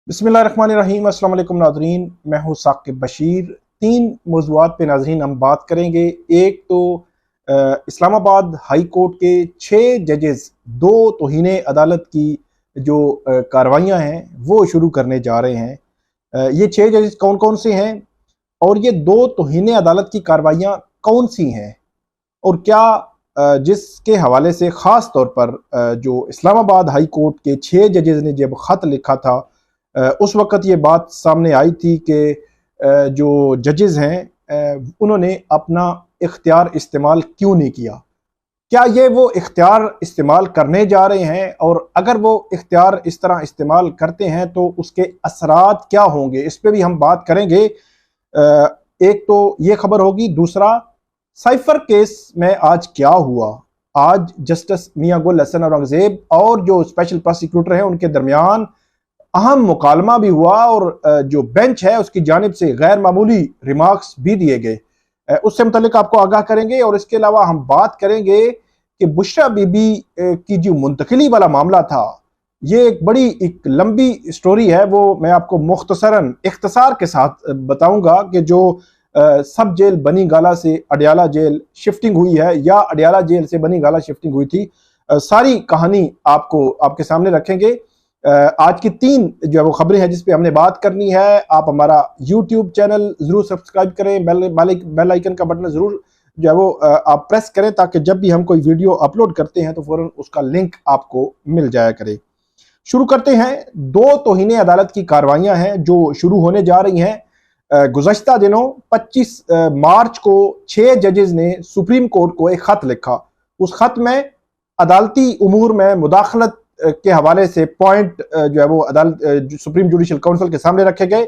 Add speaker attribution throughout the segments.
Speaker 1: बिस्मिल्लाहिर्रहमानिर्रहीम। अस्सलाम वालेकुम नाज़रीन, मैं हूँ साकिब बशीर। तीन मौज़ूआत पे नाज़रीन हम बात करेंगे। एक तो इस्लामाबाद हाई कोर्ट के 6 जजेस दो तौहीने अदालत की जो कार्रवाइयाँ हैं वो शुरू करने जा रहे हैं। ये 6 जजेस कौन कौन से हैं और ये दो तौहीने अदालत की कार्रवाइयाँ कौन सी हैं और क्या जिसके हवाले से ख़ास तौर पर जो इस्लामाबाद हाई कोर्ट के 6 जजेस ने जब ख़त लिखा था उस वक़्त ये बात सामने आई थी कि जो जजेस हैं उन्होंने अपना इख्तियार इस्तेमाल क्यों नहीं किया। क्या ये वो इख्तियार इस्तेमाल करने जा रहे हैं और अगर वो इख्तियार इस तरह इस्तेमाल करते हैं तो उसके असरात क्या होंगे, इस पर भी हम बात करेंगे। एक तो ये खबर होगी। दूसरा, साइफर केस में आज क्या हुआ। आज जस्टिस मियां गुल हसन औरंगजेब और जो स्पेशल प्रोसिक्यूटर हैं उनके दरमियान अहम मुकालमा भी हुआ और जो बेंच है उसकी जानिब से गैर मामूली रिमार्क्स भी दिए गए। उससे मुतल्लिक आपको आगाह करेंगे और इसके अलावा हम बात करेंगे कि बुशरा बीबी की जो मुंतकिली वाला मामला था, ये एक लंबी स्टोरी है। वो मैं आपको मुख्तसरन इख्तिसार के साथ बताऊंगा कि जो सब जेल बनी गाला से अडियाला जेल शिफ्टिंग हुई है या अडियाला जेल से बनी गाला शिफ्टिंग हुई थी, सारी कहानी आपके सामने रखेंगे। आज की 3 जो है वो खबरें हैं जिस पे हमने बात करनी है। आप हमारा यूट्यूब चैनल जरूर सब्सक्राइब करें, बेल आइकन का बटन जरूर जो है वो आप प्रेस करें ताकि जब भी हम कोई वीडियो अपलोड करते हैं तो फौरन उसका लिंक आपको मिल जाया करे। शुरू करते हैं। 2 तौहीने अदालत की कार्रवाइयां हैं जो शुरू होने जा रही हैं। गुज़श्ता दिनों 25 मार्च को 6 जजेस ने सुप्रीम कोर्ट को एक खत लिखा। उस खत में अदालती उमूर में मुदाखलत के हवाले से पॉइंट जो है वो अदालत सुप्रीम जुडिशल काउंसिल के सामने रखे गए।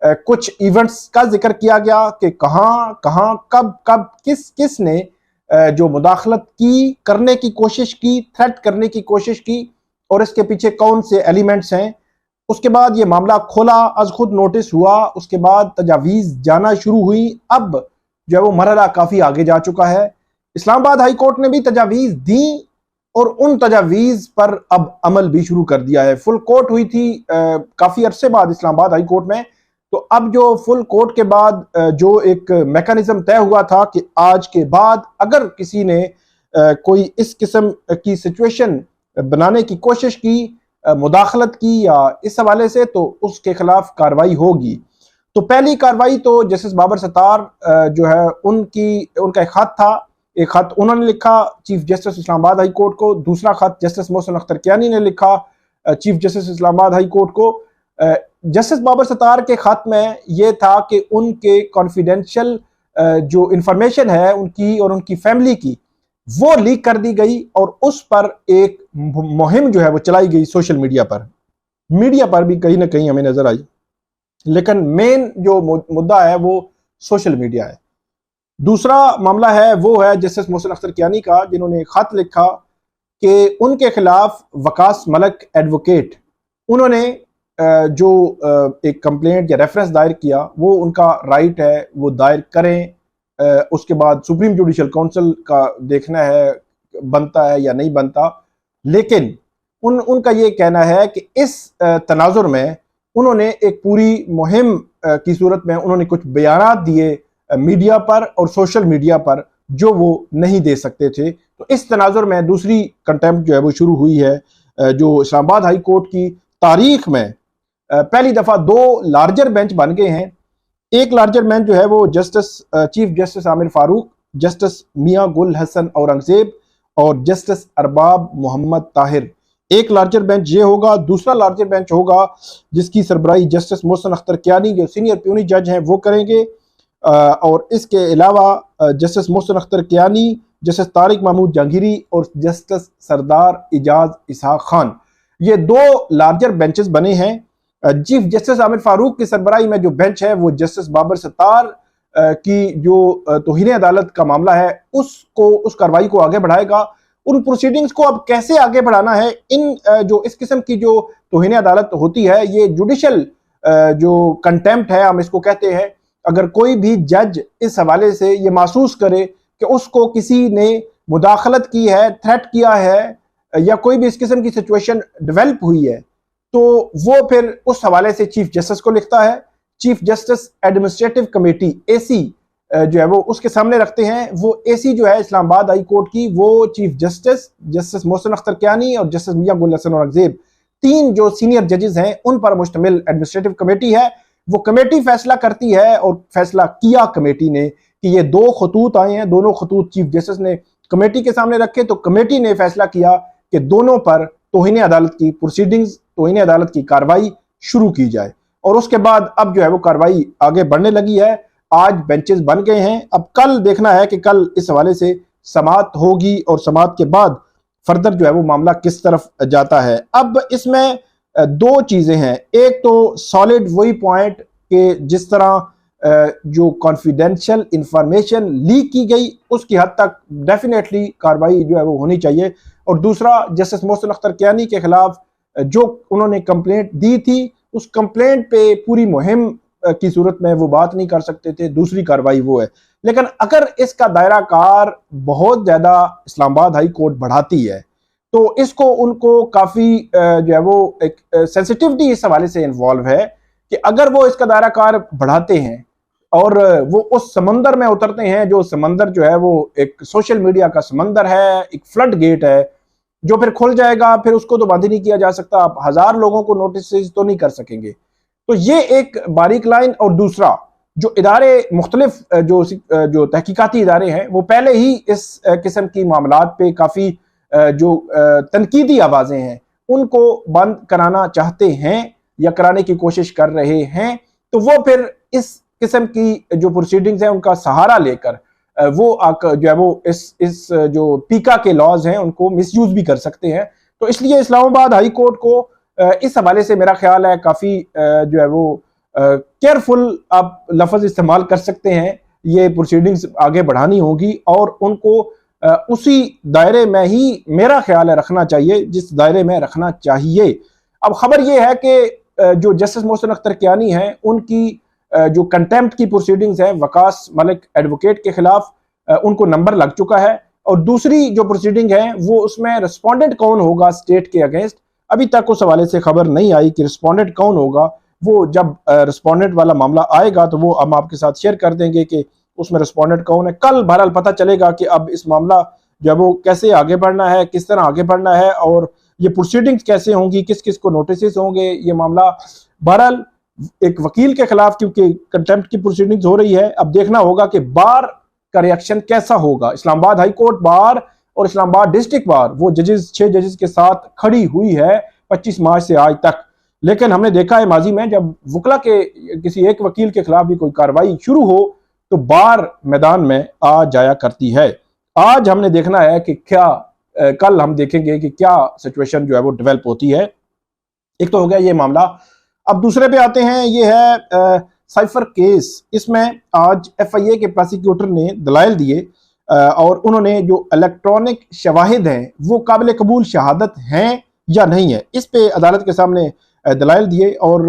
Speaker 1: कुछ इवेंट्स का जिक्र किया गया कि कहां कब किस ने जो मुदाखलत की, करने की कोशिश की, थ्रेट करने की कोशिश की और इसके पीछे कौन से एलिमेंट्स हैं। उसके बाद ये मामला खोला, अज खुद नोटिस हुआ, उसके बाद तजावीज़ जाना शुरू हुई। अब जो है वो मरहला काफ़ी आगे जा चुका है। इस्लामाबाद हाई कोर्ट ने भी तजावीज़ दी और उन तजावीज़ पर अब अमल भी शुरू कर दिया है। फुल कोर्ट हुई थी काफ़ी अरसे बाद इस्लामाबाद हाई कोर्ट में। तो अब जो फुल कोर्ट के बाद जो एक मैकेनिज्म तय हुआ था कि आज के बाद अगर किसी ने कोई इस किस्म की सिचुएशन बनाने की कोशिश की, मुदाखलत की या इस हवाले से, तो उसके खिलाफ कार्रवाई होगी। तो पहली कार्रवाई तो जस्टिस बाबर सत्तार जो है उनका एक खत था। एक खत उन्होंने लिखा chief justice Islamabad high court को। दूसरा खत जस्टिस मोहसिन अख्तर कियानी ने लिखा chief justice Islamabad high court को। जस्टिस बाबर सत्तार के खत में यह था कि उनके कॉन्फिडेंशियल जो इंफॉर्मेशन है उनकी और उनकी फैमिली की, वो लीक कर दी गई और उस पर एक मुहिम जो है वो चलाई गई सोशल मीडिया पर भी कहीं ना कहीं हमें नजर आई। लेकिन मेन जो मुद्दा है वो सोशल मीडिया है। दूसरा मामला है वो है जस्टिस मोहसिन अख्तर कियानी का, जिन्होंने खत लिखा कि उनके खिलाफ वकास मलक एडवोकेट, उन्होंने जो एक कंप्लेंट या रेफरेंस दायर किया, वो उनका राइट है, वो दायर करें। उसके बाद सुप्रीम जुडिशल काउंसिल का देखना है बनता है या नहीं बनता। लेकिन उनका ये कहना है कि इस तनाजुर में उन्होंने एक पूरी मुहिम की सूरत में उन्होंने कुछ बयानात दिए मीडिया पर और सोशल मीडिया पर जो वो नहीं दे सकते थे। तो इस तनाजुर में दूसरी कंटेम्प्ट जो है वो शुरू हुई है। जो इस्लामाबाद हाई कोर्ट की तारीख में पहली दफ़ा 2 लार्जर बेंच बन गए हैं। एक लार्जर बेंच जो है वो chief justice Amir Farooq, justice Mian Gul Hassan Aurangzeb और जस्टिस अरबाब मोहम्मद ताहिर, एक लार्जर बेंच ये होगा। दूसरा लार्जर बेंच होगा जिसकी सरबराही जस्टिस मोहसिन अख्तर कियानी जो सीनियर प्यूनी जज हैं वो करेंगे। और इसके अलावा जस्टिस मोहसिन अख्तर कियानी, जस्टिस तारिक महमूद जहांगीरी और जस्टिस सरदार इजाज इसहाक खान, ये 2 लार्जर बेंचेस बने हैं। चीफ जस्टिस आमिर फारूक की सरबराही में जो बेंच है वो जस्टिस बाबर सत्तार की जो तौहीने अदालत का मामला है उस कार्रवाई को आगे बढ़ाएगा। उन प्रोसीडिंग्स को अब कैसे आगे बढ़ाना है, जो इस किस्म की जो तौहीने अदालत होती है, ये जुडिशल जो कंटेम्प्ट है हम इसको कहते हैं। अगर कोई भी जज इस हवाले से ये महसूस करे कि उसको किसी ने मुदाखलत की है, थ्रेट किया है या कोई भी इस किस्म की सिचुएशन डेवलप हुई है, तो वो फिर उस हवाले से चीफ जस्टिस को लिखता है। Chief justice administrative committee AC जो है वो उसके सामने रखते हैं। वो एसी जो है इस्लामाबाद हाई कोर्ट की, वो चीफ जस्टिस मोहसिन अख्तर कियानी और जस्टिस मियां गुल हसन औरंगजेब, तीन जो सीनियर जजेस हैं उन पर मुश्तमिल एडमिनिस्ट्रेटिव कमेटी है। वो कमेटी फैसला करती है और फैसला किया कमेटी ने कि ये दो खतूत आए हैं, दोनों खतूत चीफ जस्टिस ने कमेटी के सामने रखे, तो कमेटी ने फैसला किया कि दोनों पर तौहीन अदालत की प्रोसीडिंग्स, तौहीन अदालत की कार्रवाई शुरू की जाए। और उसके बाद अब जो है वो कार्रवाई आगे बढ़ने लगी है। आज बेंचेस बन गए हैं। अब कल देखना है कि कल इस हवाले से समाअत होगी और समाअत के बाद फर्दर जो है वो मामला किस तरफ जाता है। अब इसमें दो चीजें हैं। एक तो सॉलिड वही पॉइंट कि जिस तरह जो कॉन्फिडेंशियल इंफॉर्मेशन लीक की गई उसकी हद तक डेफिनेटली कार्रवाई जो है वो होनी चाहिए। और दूसरा, जस्टिस मोहसिन अख्तर कियानी के खिलाफ जो उन्होंने कंप्लेंट दी थी उस कंप्लेंट पे पूरी मुहिम की सूरत में वो बात नहीं कर सकते थे, दूसरी कार्रवाई वो है। लेकिन अगर इसका दायरा कार बहुत ज्यादा इस्लामाबाद हाई कोर्ट बढ़ाती है तो इसको उनको काफी जो है वो एक सेंसिटिविटी इस हवाले से इन्वॉल्व है कि अगर वो इसका दायरा कार बढ़ाते हैं और वो उस समंदर में उतरते हैं, जो समंदर जो है वो एक सोशल मीडिया का समंदर है, एक फ्लड गेट है जो फिर खुल जाएगा, फिर उसको तो बंद ही नहीं किया जा सकता। आप 1000 लोगों को नोटिस तो नहीं कर सकेंगे। तो ये एक बारीक लाइन। और दूसरा, जो इदारे मुख्तलिफ जो तहकीकाती इदारे हैं वो पहले ही इस किस्म की मामलात पे काफी जो तनकीदी आवाजें हैं उनको बंद कराना चाहते हैं या कराने की कोशिश कर रहे हैं, तो वो फिर इस किस्म की जो प्रोसीडिंग्स हैं उनका सहारा लेकर वो जो है वो इस जो पीका के लॉज हैं उनको मिसयूज भी कर सकते हैं। तो इसलिए इस्लामाबाद हाई कोर्ट को इस हवाले से मेरा ख्याल है काफी जो है वो केयरफुल आप लफ्ज इस्तेमाल कर सकते हैं। ये प्रोसीडिंग्स आगे बढ़ानी होगी और उनको उसी दायरे में ही मेरा ख्याल है रखना चाहिए जिस दायरे में रखना चाहिए। अब खबर यह है कि जो जस्टिस मोहसिन अख्तर कियानी हैं उनकी जो कंटेम्प्ट की प्रोसीडिंग्स है वकास मलिक एडवोकेट के खिलाफ, उनको नंबर लग चुका है। और दूसरी जो प्रोसीडिंग है वो उसमें रिस्पोंडेंट कौन होगा स्टेट के अगेंस्ट, अभी तक उस हवाले से खबर नहीं आई कि रिस्पोंडेंट कौन होगा। वो जब रिस्पोंडेंट वाला मामला आएगा तो वो हम आपके साथ शेयर कर देंगे कि उसमें रिस्पोंडेंट कौन है। कल बहरहाल पता चलेगा कि अब इस मामला जो है वो कैसे आगे बढ़ना है, किस तरह आगे बढ़ना है और ये प्रोसीडिंग्स कैसे होंगी, किस किस को नोटिस होंगे। ये मामला बहरहाल एक वकील के खिलाफ क्योंकि कंटेम्प्ट की प्रोसीडिंग्स हो रही है, अब देखना होगा कि बार का रिएक्शन कैसा होगा। इस्लामाबाद हाई कोर्ट बार और इस्लामाबाद डिस्ट्रिक्ट बार वो जजेस 6 जजेस के साथ खड़ी हुई है 25 मार्च से आज तक। लेकिन हमने देखा है माजी में जब वकला के किसी एक वकील के खिलाफ भी कोई कार्रवाई शुरू हो तो बार मैदान में आ जाया करती है। आज हमने देखना है कि क्या कल हम देखेंगे कि क्या सिचुएशन जो है वो डेवलप होती है। एक तो हो गया ये मामला। अब दूसरे पे आते हैं, ये है साइफर केस। इसमें आज FIA के प्रोसिक्यूटर ने दलाइल दिए और उन्होंने जो इलेक्ट्रॉनिक शवाहिद हैं वो काबिल कबूल शहादत हैं या नहीं है, इस पे अदालत के सामने दलाइल दिए। और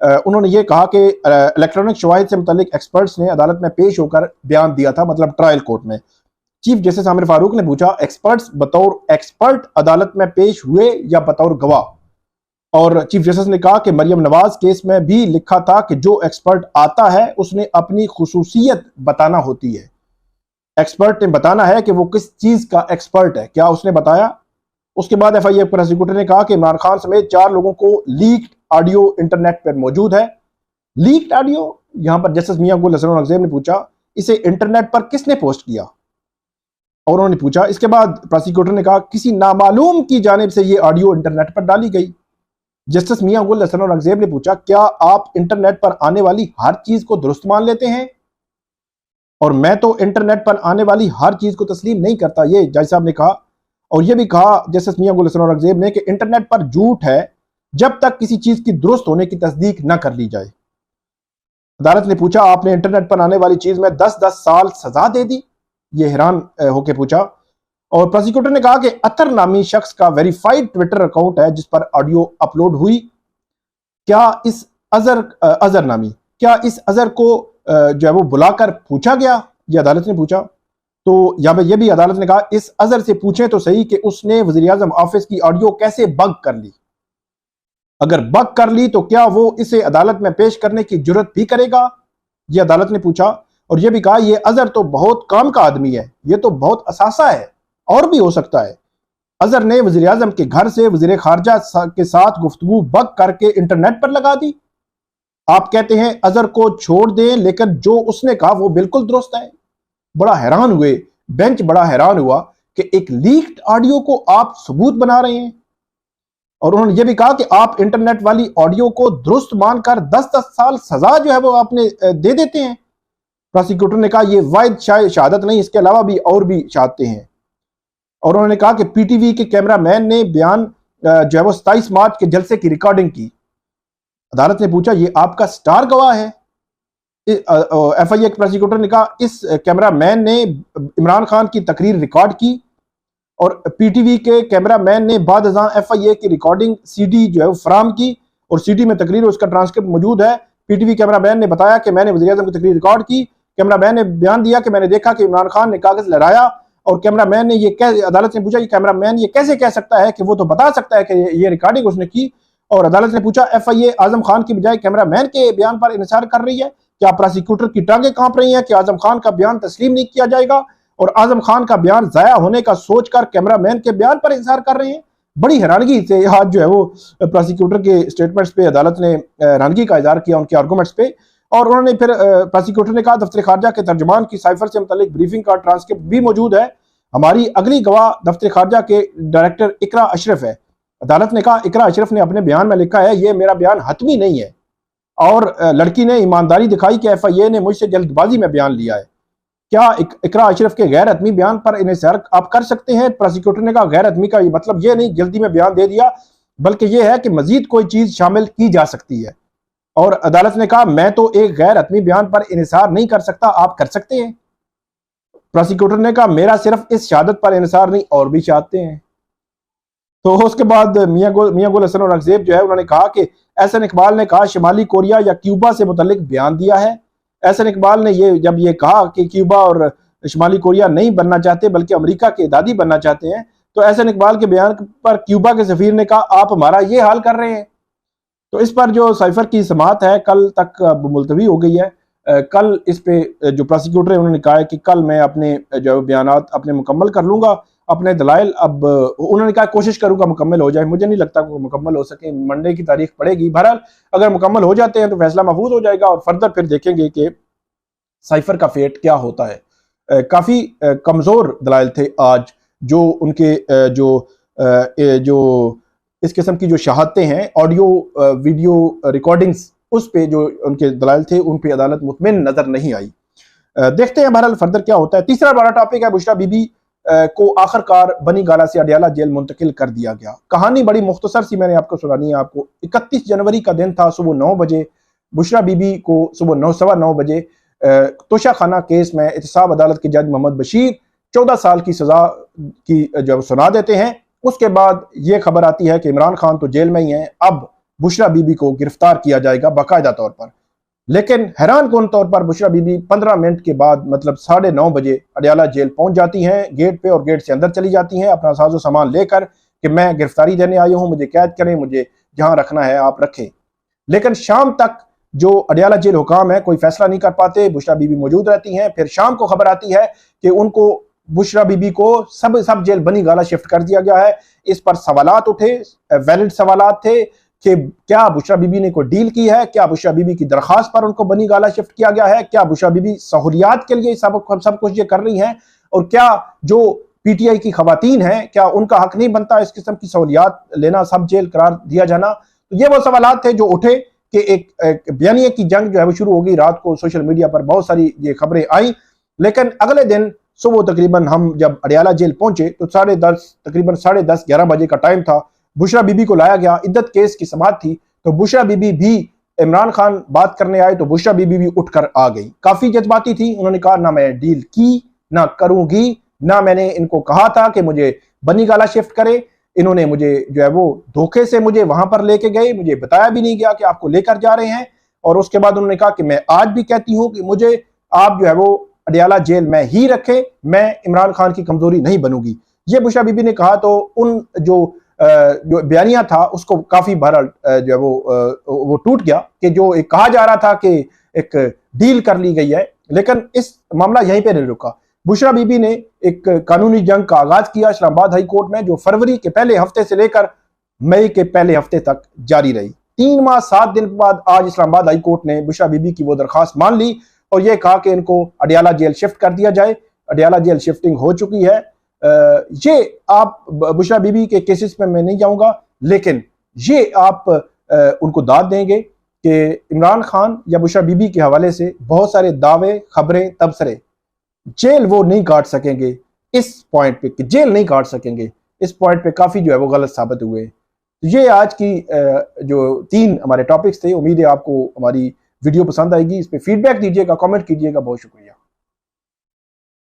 Speaker 1: उन्होंने ये कहा कि इलेक्ट्रॉनिक शवाहिद से मुतालिक एक्सपर्ट्स ने अदालत में पेश होकर बयान दिया था, मतलब ट्रायल कोर्ट में। चीफ जस्टिस आमिर फारूक ने पूछा, एक्सपर्ट्स बतौर एक्सपर्ट अदालत में पेश हुए या बतौर गवाह? और चीफ जस्टिस ने कहा कि मरियम नवाज केस में भी लिखा था कि जो एक्सपर्ट आता है उसने अपनी खुसूसियत बताना होती है। एक्सपर्ट ने बताना है कि वो किस चीज का एक्सपर्ट है, क्या उसने बताया? उसके बाद FIA प्रोसिक्यूटर ने कहा कि इमरान खान समेत 4 लोगों को लीक्ड ऑडियो इंटरनेट पर मौजूद है। लीक्ड ऑडियो, यहां पर जस्टिस मियां गुल हसन औरंगजेब ने पूछा इसे इंटरनेट पर किसने पोस्ट किया? और उन्होंने पूछा, इसके बाद प्रोसिक्यूटर ने कहा किसी नामालूम की जानिब से ये ऑडियो इंटरनेट पर डाली गई। जस्टिस मियां गुल हसन औरंगजेब ने पूछा, क्या आप इंटरनेट पर आने वाली हर चीज को दुरुस्त मान लेते हैं? और मैं तो इंटरनेट पर आने वाली हर चीज को तस्लीम नहीं करता, ये जज साहब ने कहा। और यह भी कहा जस्टिस मियां गुल हसन औरंगजेब ने कि इंटरनेट पर झूठ है जब तक किसी चीज की दुरुस्त होने की तस्दीक न कर ली जाए। अदालत ने पूछा, आपने इंटरनेट पर आने वाली चीज में 10-10 साल सजा दे दी? ये हैरान होकर पूछा। और प्रोसिक्यूटर ने कहा कि अतर नामी शख्स का वेरीफाइड ट्विटर अकाउंट है जिस पर ऑडियो अपलोड हुई। क्या इस अजहर नामी, क्या इस अजहर को जो है वो बुलाकर पूछा गया? ये अदालत ने पूछा। तो यहाँ पे ये भी अदालत ने कहा इस अजहर से पूछें तो सही कि उसने वज़ीर-ए-आज़म ऑफिस की ऑडियो कैसे बग कर ली। अगर बक कर ली तो क्या वो इसे अदालत में पेश करने की जुर्रत भी करेगा, ये अदालत ने पूछा। और यह भी कहा ये अजहर तो बहुत काम का आदमी है, ये तो बहुत असासा है, और भी हो सकता है। अजहर ने वजीर आजम के घर से वजीर खारजा के साथ गुफ्तगू बक करके इंटरनेट पर लगा दी। आप कहते हैं अजहर को छोड़ दें, लेकिन जो उसने कहा वो बिल्कुल दुरुस्त है। बड़ा हैरान हुए, बेंच बड़ा हैरान हुआ कि एक लीक्ड ऑडियो को आप सबूत बना रहे हैं। और उन्होंने ये भी कहा कि आप इंटरनेट वाली ऑडियो को दुरुस्त मानकर 10-10 साल सजा जो है वो आपने दे देते हैं। प्रोसिक्यूटर ने कहा यह वाहिद शहादत नहीं, इसके अलावा भी और भी शहादतें हैं। और उन्होंने कहा कि पीटीवी के कैमरामैन ने बयान जो है वो 27 मार्च के जलसे की रिकॉर्डिंग की। अदालत ने पूछा ये आपका स्टार गवाह है? एफआईए के प्रोसिक्यूटर ने कहा इस कैमरामैन ने इमरान खान की तकरीर रिकॉर्ड की और पीटीवी के कैमरामैन ने बाद अज़ां एफआईए की रिकॉर्डिंग सीडी जो है वो फराहम की और सीडी में तकरीर उसका ट्रांसक्रिप्ट मौजूद है। पीटीवी कैमरामैन ने बताया कि मैंने वज़ीर आज़म की तकरीर रिकॉर्ड की। कैमरामैन ने बयान दिया कि मैंने देखा कि इमरान खान ने कागज लहराया और कैमरामैन ने अदालत ने पूछा कि कैमरामैन ये कैसे कह सकता है कि वो तो बता सकता है कि ये रिकॉर्डिंग उसने की। और अदालत ने पूछा एफआईए आजम खान की बजाय कैमरामैन के बयान पर इंसार कर रही है, क्या प्रोसिक्यूटर की टांगें कांप रही हैं कि आजम खान का बयान तस्लीम नहीं किया जाएगा और आजम खान का बयान जाया होने का सोचकर कैमरामैन के बयान पर इंसार कर रहे हैं। बड़ी हैरानगी से आज जो है वो प्रोसिक्यूटर के स्टेटमेंट्स पे अदालत ने हैरानगी का इजहार किया उनके आर्गूमेंट्स पे। और उन्होंने फिर प्रोसिक्यूटर ने कहा दफ्तर खारजा के तर्जुमान की साइफर से मुतालिक ब्रीफिंग का ट्रांसक्रिप्ट भी मौजूद है। हमारी अगली गवाह दफ्तर खारजा के डायरेक्टर इकरा अशरफ है। अदालत ने कहा इकरा अशरफ ने अपने बयान में लिखा है ये मेरा बयान हतमी नहीं है और लड़की ने ईमानदारी दिखाई कि एफआईए ने मुझसे जल्दबाजी में बयान लिया है। क्या इकरा अशरफ के गैर हतमी बयान पर इन्हिसार आप कर सकते हैं? प्रोसिक्यूटर ने कहा गैर हतमी का मतलब ये नहीं जल्दी में बयान दे दिया, बल्कि यह है कि मजीद कोई चीज शामिल की जा सकती है। और अदालत ने कहा मैं तो एक गैर हतमी बयान पर इन्हिसार नहीं कर सकता, आप कर सकते हैं। प्रोसिक्यूटर ने कहा मेरा सिर्फ इस शहादत पर इन्हिसार नहीं और भी चाहते हैं। तो उसके बाद मियां गुल हसन और अगजेब जो है उन्होंने कहा कि एहसन इकबाल ने कहा शिमाली कोरिया या क्यूबा से मुतल्लिक बयान दिया है। एहसन इकबाल ने जब ये कहा कि क्यूबा और शिमाली कोरिया नहीं बनना चाहते बल्कि अमेरिका के दादी बनना चाहते हैं, तो एहसन इकबाल के बयान पर क्यूबा के सफीर ने कहा आप हमारा ये हाल कर रहे हैं। तो इस पर जो साइफर की समाअत है कल तक मुलतवी हो गई है। कल इस पे जो प्रोसिक्यूटर है उन्होंने कहा है कि कल मैं अपने जो बयान अपने मुकम्मल कर लूंगा, अपने दलाइल। अब उन्होंने कहा कोशिश करूंगा मुकम्मल हो जाए, मुझे नहीं लगता कि मुकम्मल हो सके, मंडे की तारीख पड़ेगी। बहरहाल अगर मुकम्मल हो जाते हैं तो फैसला महफूज हो जाएगा और फर्दर फिर देखेंगे कि साइफर का फेट क्या होता है। काफी कमजोर दलाइल थे आज जो उनके जो इस किस्म की जो शहादतें हैं ऑडियो वीडियो रिकॉर्डिंग्स उस पे जो उनके दलाइल थे उन पे अदालत मुतमिन नजर नहीं आई। देखते हैं बहरहाल फर्दर क्या होता है। तीसरा बड़ा टॉपिक है बुशरा बीबी को आखिरकार बनी गाला से अडियाला जेल मुंतकिल कर दिया गया। कहानी बड़ी मुख्तसर सी मैंने आपको सुनानी है। आपको 31 जनवरी का दिन था, सुबह 9 बजे बुशरा बीबी को सुबह 9:15 बजे तोशा खाना केस में एहतसाब अदालत के जज मोहम्मद बशीर 14 साल की सजा की जब सुना देते हैं। उसके बाद ये खबर आती है कि इमरान खान तो जेल में ही हैं, अब बुशरा बीबी को गिरफ्तार किया जाएगा बाकायदा तौर पर। लेकिन हैरान कौन तौर पर बुशरा बीबी 15 मिनट के बाद मतलब 9:30 बजे अडियाला जेल पहुंच जाती हैं गेट पे और गेट से अंदर चली जाती हैं अपना साजो सामान लेकर कि मैं गिरफ्तारी देने आई हूं, मुझे कैद करें, मुझे जहां रखना है आप रखें। लेकिन शाम तक जो अडियाला जेल हुकाम है कोई फैसला नहीं कर पाते, बुशरा बीबी मौजूद रहती हैं। फिर शाम को खबर आती है कि उनको बुशरा बीबी को सब जेल बनी गाला शिफ्ट कर दिया गया है। इस पर सवालात उठे, वैलिड सवालात थे कि क्या बुशरा बीबी ने कोई डील की है, क्या बुशरा बीबी की दरखास्त पर उनको बनी गाला शिफ्ट किया गया है, क्या बुशरा बीबी सहूलियात के लिए सब कुछ ये कर रही हैं, और क्या जो पीटीआई की खवातीन हैं क्या उनका हक नहीं बनता इस किस्म की सहूलियात लेना, सब जेल करार दिया जाना। तो ये वो सवालात थे जो उठे कि एक बयानिए की जंग जो है वो शुरू हो गई। रात को सोशल मीडिया पर बहुत सारी ये खबरें आई। लेकिन अगले दिन सुबह तकरीबन हम जब अडियाला जेल पहुंचे तो तकरीबन 10:30-11 बजे का टाइम था। बुशरा बीबी को लाया गया, इद्दत केस की समाअत थी, तो बुशरा बीबी भी इमरान खान बात करने आए तो बुशरा बीबी भी उठकर आ गई। काफी जज्बाती थी, उन्होंने कहा ना मैं डील की ना करूंगी, ना मैंने इनको कहा था कि मुझे बनी गाला शिफ्ट करे। इन्होंने मुझे जो है वो धोखे से मुझे वहां पर लेके गए, मुझे बताया भी नहीं गया कि आपको लेकर जा रहे हैं। और उसके बाद उन्होंने कहा कि मैं आज भी कहती हूं कि मुझे आप जो है वो अडियाला जेल में ही रखें, मैं इमरान खान की कमजोरी नहीं बनूंगी। ये बुशरा बीबी ने कहा। तो उन जो जो बयानिया था उसको काफी बहरहाल जो है वो टूट गया कि जो एक कहा जा रहा था कि एक डील कर ली गई है, लेकिन इस मामला यहीं पे नहीं रुका। बुशरा बीबी ने एक कानूनी जंग का आगाज किया इस्लामाबाद हाई कोर्ट में, जो फरवरी के पहले हफ्ते से लेकर मई के पहले हफ्ते तक जारी रही। 3 माह 7 दिन बाद आज इस्लामाबाद हाई कोर्ट ने बुशरा बीबी की वो दरखास्त मान ली और यह कहा कि इनको अडियाला जेल शिफ्ट कर दिया जाए। अडियाला जेल शिफ्टिंग हो चुकी है। ये आप बुशरा बीबी के केसेस में मैं नहीं जाऊंगा, लेकिन ये आप उनको दाद देंगे कि इमरान खान या बुशरा बीबी के हवाले से बहुत सारे दावे, खबरें, तबसरे जेल वो नहीं काट सकेंगे। इस पॉइंट पे कि जेल नहीं काट सकेंगे, इस पॉइंट पे काफी जो है वो गलत साबित हुए। ये आज की जो 3 हमारे टॉपिक्स थे। उम्मीद है आपको हमारी वीडियो पसंद आएगी। इस पे फीडबैक दीजिएगा, कमेंट कीजिएगा। बहुत शुक्रिया।